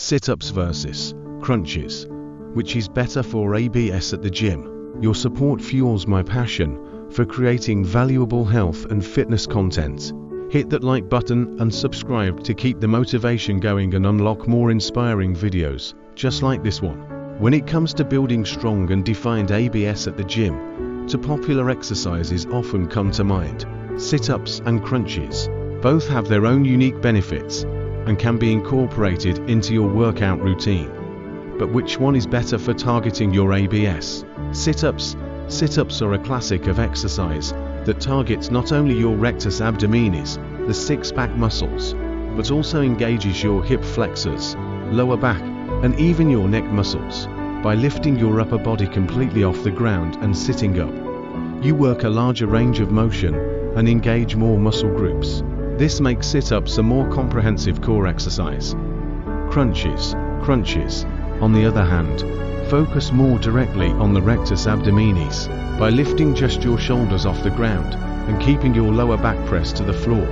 Sit-ups versus crunches. Which is better for ABS at the gym? Your support fuels my passion for creating valuable health and fitness content. Hit that like button and subscribe to keep the motivation going and unlock more inspiring videos, just like this one. When it comes to building strong and defined ABS at the gym, two popular exercises often come to mind: sit-ups and crunches. Both have their own unique benefits and can be incorporated into your workout routine. But which one is better for targeting your ABS? Sit-ups. Sit-ups are a classic of exercise that targets not only your rectus abdominis, the six-pack muscles, but also engages your hip flexors, lower back, and even your neck muscles. By lifting your upper body completely off the ground and sitting up, you work a larger range of motion and engage more muscle groups. This makes sit-ups a more comprehensive core exercise. Crunches. Crunches, on the other hand, focus more directly on the rectus abdominis by lifting just your shoulders off the ground and keeping your lower back pressed to the floor.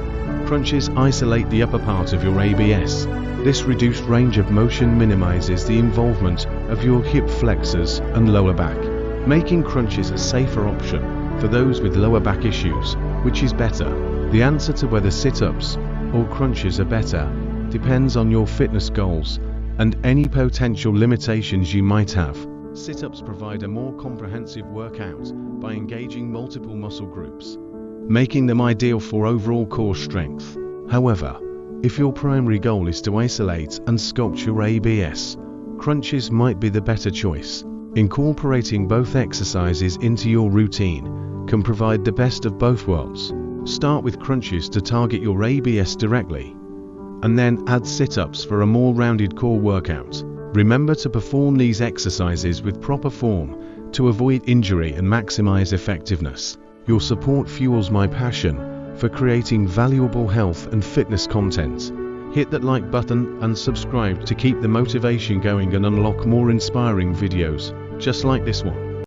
Crunches isolate the upper part of your ABS. This reduced range of motion minimizes the involvement of your hip flexors and lower back, making crunches a safer option for those with lower back issues. Which is better? The answer to whether sit-ups or crunches are better depends on your fitness goals and any potential limitations you might have. Sit-ups provide a more comprehensive workout by engaging multiple muscle groups, making them ideal for overall core strength. However, if your primary goal is to isolate and sculpt your ABS, crunches might be the better choice. Incorporating both exercises into your routine can provide the best of both worlds. Start with crunches to target your ABS directly, and then add sit-ups for a more rounded core workout. Remember to perform these exercises with proper form to avoid injury and maximize effectiveness. Your support fuels my passion for creating valuable health and fitness content. Hit that like button and subscribe to keep the motivation going and unlock more inspiring videos, just like this one.